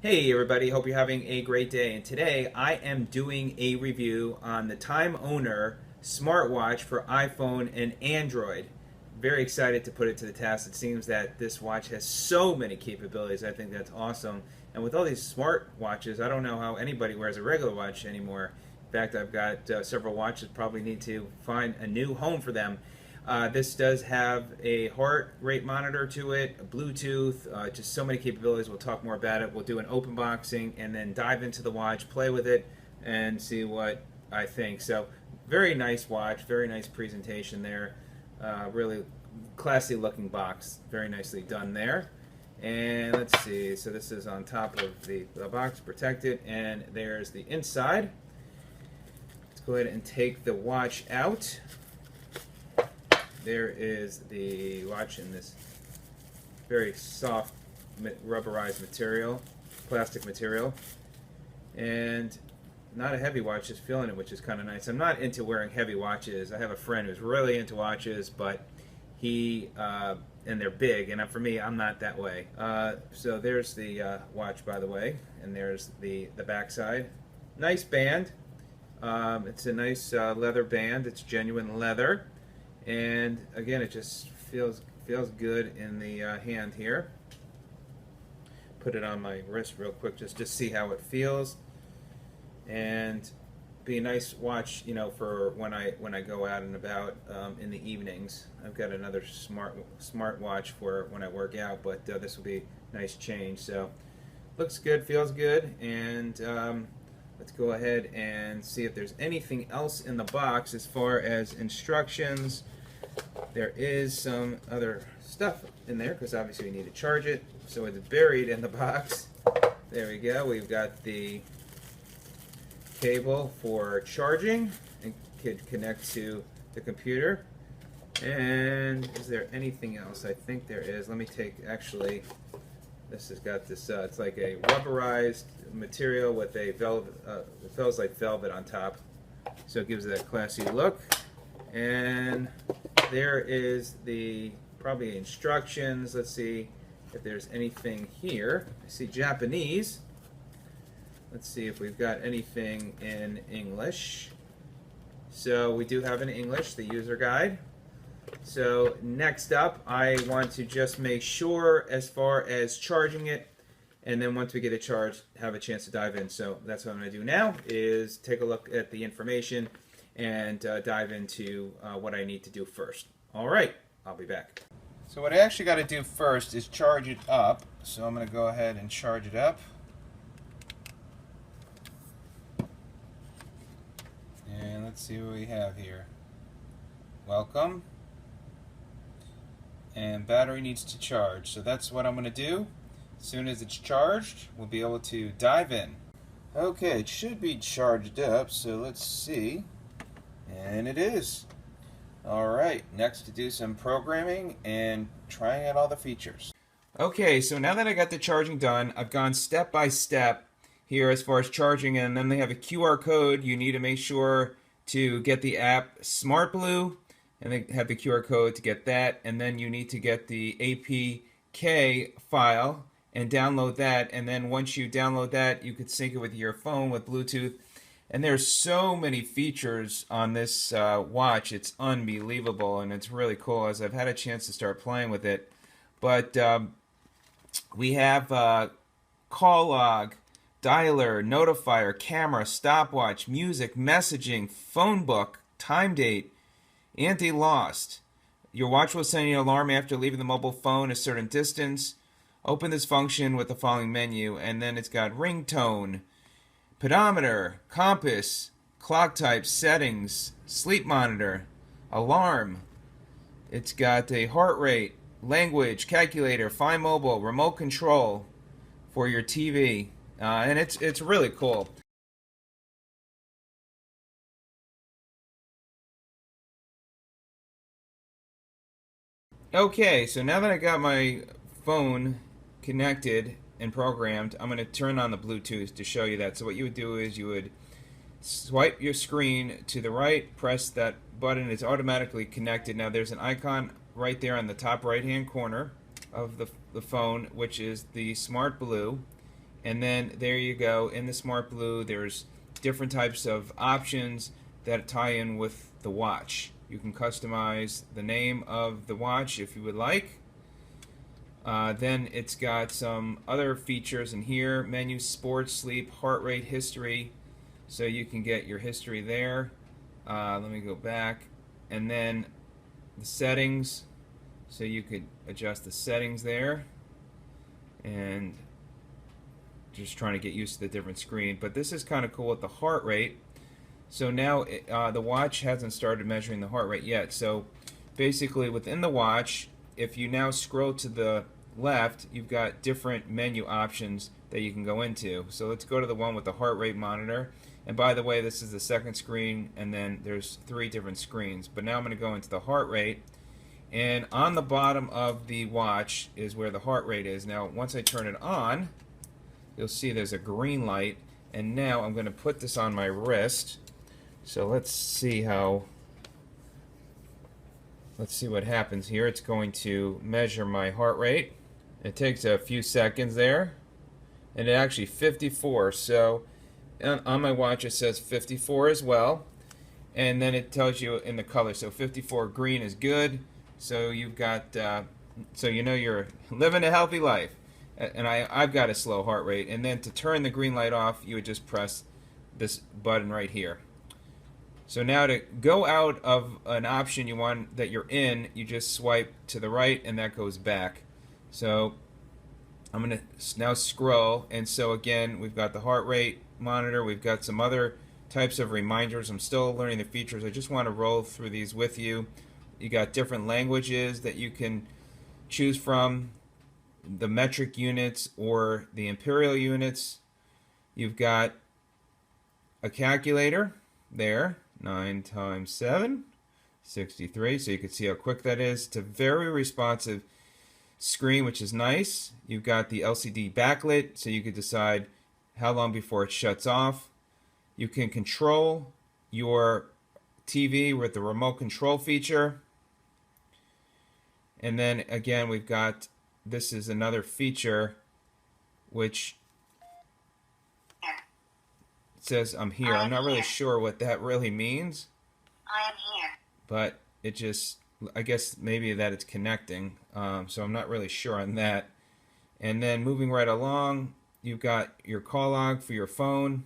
Hey everybody, hope you're having a great day. And today I am doing a review on the Time Owner smartwatch for iPhone and Android. Very excited to put it to the test. It seems that this watch has so many capabilities. I think that's awesome. And with all these smart watches, I don't know how anybody wears a regular watch anymore. In fact, I've got several watches, probably need to find a new home for them. This does have a heart rate monitor to it, Bluetooth, just so many capabilities. We'll talk more about it. We'll do an open boxing and then dive into the watch, play with it, and see what I think. So, very nice watch, very nice presentation there. Really classy looking box, very nicely done there. And let's see, so this is on top of the box, protected, and there's the inside. Let's go ahead and take the watch out. There is the watch in this very soft rubberized material, plastic material, and not a heavy watch, just feeling it, which is kind of nice. I'm not into wearing heavy watches. I have a friend who's really into watches, but he, and they're big, and for me, I'm not that way. So there's the watch, by the way, and there's the backside. Nice band. It's a nice leather band. It's genuine leather. And again, it just feels good in the hand here. Put it on my wrist real quick just to see how it feels, and be a nice watch, you know, for when I go out and about in the evenings. I've got another smart watch for when I work out, but this will be a nice change. So looks good, feels good, and let's go ahead and see if there's anything else in the box as far as instructions. There is some other stuff in there because obviously we need to charge it, so it's buried in the box. There we go. We've got the cable for charging and could connect to the computer. And is there anything else? I think there is. Let me take, actually, this has got this, it's like a rubberized material with a velvet, it feels like velvet on top, so it gives it that classy look. And there is the probably instructions. Let's see if there's anything here. I see Japanese. Let's see if we've got anything in English. So we do have in English the user guide. So next up, I want to just make sure as far as charging it, and then once we get it charged, have a chance to dive in. So that's what I'm going to do now, is take a look at the information and dive into what I need to do first. All right, I'll be back. So what I actually got to do first is charge it up. So I'm going to go ahead and charge it up. And let's see what we have here. Welcome. And battery needs to charge. So that's what I'm going to do. As soon as it's charged, we'll be able to dive in. Okay, it should be charged up, so let's see. And it is. Alright, next to do some programming and trying out all the features. Okay, so now that I got the charging done, I've gone step by step here as far as charging, and then they have a QR code. You need to make sure to get the app Smart Blue, and they have the QR code to get that, and then you need to get the APK file and download that, and then once you download that, you could sync it with your phone with Bluetooth. And there's so many features on this watch. It's unbelievable, and it's really cool as I've had a chance to start playing with it. But we have call log, dialer, notifier, camera, stopwatch, music, messaging, phone book, time date, anti-lost. Your watch will send you an alarm after leaving the mobile phone a certain distance. Open this function with the following menu, and then it's got ringtone, pedometer, compass, clock type, settings, sleep monitor, alarm. It's got a heart rate, language, calculator, find mobile, remote control for your TV, and it's really cool. Okay, so now that I got my phone connected and programmed, I'm going to turn on the Bluetooth to show you that. So what you would do is you would swipe your screen to the right, press that button, it's automatically connected. Now there's an icon right there on the top right hand corner of the phone, which is the Smart Blue, And then there you go. In the Smart Blue, there's different types of options that tie in with the watch. You can customize the name of the watch if you would like. Then it's got some other features in here: menu, sports, sleep, heart rate, history. So you can get your history there. Let me go back. And then the settings. So you could adjust the settings there. And just trying to get used to the different screen. But this is kind of cool with the heart rate. So now the watch hasn't started measuring the heart rate yet. So basically within the watch, if you now scroll to the left, you've got different menu options that you can go into. So let's go to the one with the heart rate monitor. And by the way, this is the second screen, and then there's 3 different screens. But now I'm going to go into the heart rate. And on the bottom of the watch is where the heart rate is. Now once I turn it on, you'll see there's a green light. And now I'm going to put this on my wrist. So let's see what happens here. It's going to measure my heart rate. It takes a few seconds there, and it actually 54. So on my watch it says 54 as well, and then it tells you in the color. So 54 green is good. So you've got so you know you're living a healthy life. And I've got a slow heart rate. And then to turn the green light off, you would just press this button right here. So now to go out of an option you want that you're in, you just swipe to the right and that goes back. So I'm going to now scroll, and so again we've got the heart rate monitor, we've got some other types of reminders. I'm still learning the features. I just want to roll through these with you. You got different languages that you can choose from, the metric units or the imperial units. You've got a calculator there. 9 times 7, 63. So you can see how quick that is. It's a very responsive screen, which is nice. You've got the LCD backlit, so you can decide how long before it shuts off. You can control your TV with the remote control feature. And then again, we've got, this is another feature which says I'm here. I'm not really sure what that really means. I am here. But it just, I guess maybe that it's connecting. So I'm not really sure on that. And then moving right along, you've got your call log for your phone.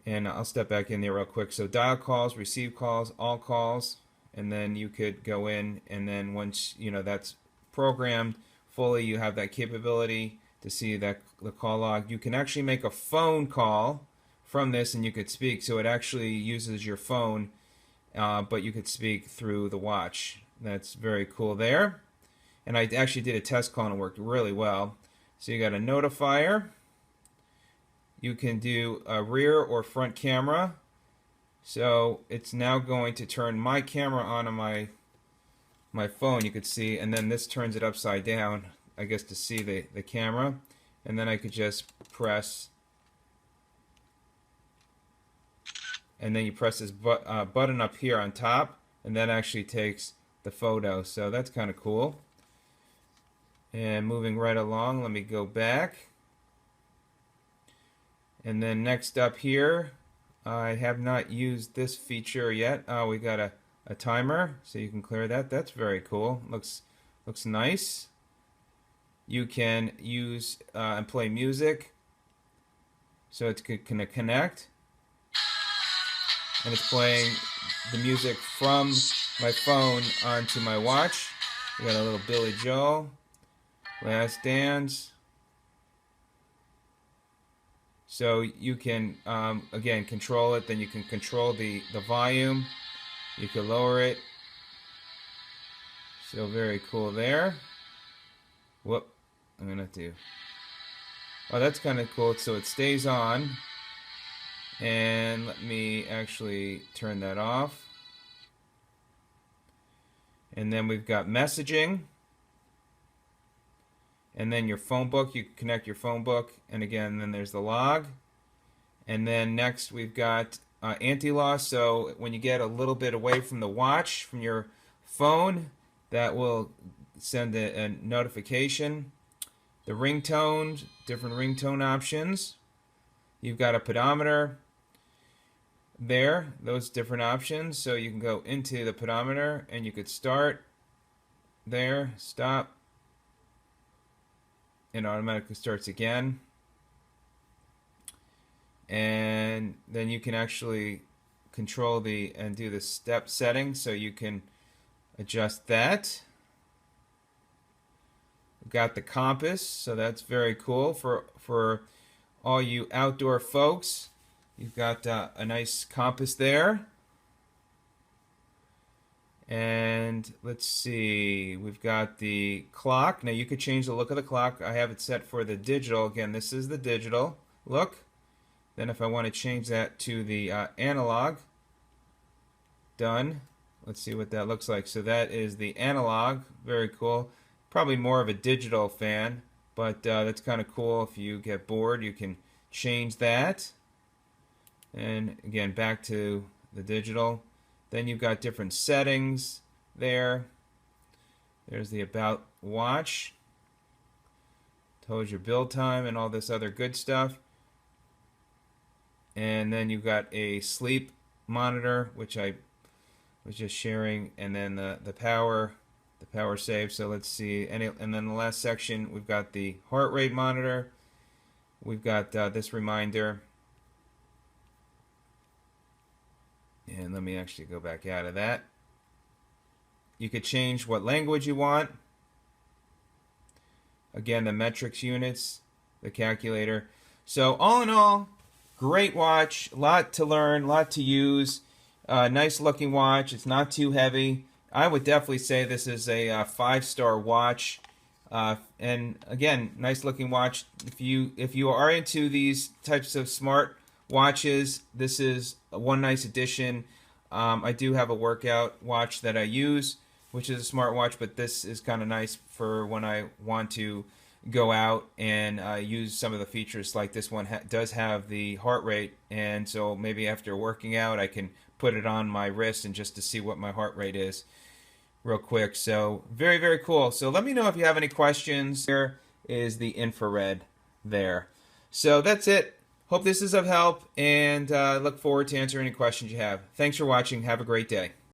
And I'll step back in there real quick. So dial calls, receive calls, all calls. And then you could go in, and then once you know that's programmed fully, you have that capability to see that the call log. You can actually make a phone call from this, and you could speak. So it actually uses your phone, but you could speak through the watch. That's very cool there. And I actually did a test call and it worked really well. So you got a notifier. You can do a rear or front camera. So it's now going to turn my camera on my phone, you could see, and then this turns it upside down, I guess, to see the camera. And then I could just press, and then you press this button up here on top, and that actually takes the photo. So that's kind of cool. And moving right along, let me go back. And then next up here, I have not used this feature yet. We got a timer, so you can clear that. That's very cool. Looks nice. You can use and play music, so it's going to connect, and it's playing the music from my phone onto my watch. We got a little Billy Joel, Last Dance. So you can again control it. Then you can control the volume. You can lower it. So very cool there. Whoop. I'm going to have to... Oh, that's kind of cool. So it stays on. And let me actually turn that off. And then we've got messaging. And then your phone book. You can connect your phone book. And again, then there's the log. And then next we've got anti-loss. So when you get a little bit away from the watch, from your phone, that will send a notification the ringtone, different ringtone options. You've got a pedometer there, those different options. So you can go into the pedometer and you could start there, stop, and automatically starts again. And then you can actually control and do the step setting, so you can adjust that. We've got the compass, so that's very cool for all you outdoor folks. You've got a nice compass there. And let's see, we've got the clock. Now you could change the look of the clock. I have it set for the digital. Again, this is the digital look. Then if I want to change that to the analog, done. Let's see what that looks like. So that is the analog. Very cool. Probably more of a digital fan, but that's kind of cool. If you get bored, you can change that. And again, back to the digital. Then you've got different settings there. There's the about watch. Tells your build time and all this other good stuff. And then you've got a sleep monitor, which I was just sharing, and then the power save. So let's see, and then the last section, we've got the heart rate monitor. We've got this reminder. And let me actually go back out of that. You could change what language you want. Again, the metrics units, the calculator. So all in all, great watch, a lot to learn, a lot to use. Nice looking watch. It's not too heavy. I would definitely say this is a 5-star watch. And again, nice looking watch. If you are into these types of smart watches, this is one nice addition. I do have a workout watch that I use, which is a smart watch, but this is kind of nice for when I want to go out and use some of the features. Like this one does have the heart rate, and so maybe after working out I can put it on my wrist and just to see what my heart rate is real quick. So very, very cool. So let me know if you have any questions. Here is the infrared there. So that's it. Hope this is of help, and look forward to answering any questions you have. Thanks for watching. Have a great day.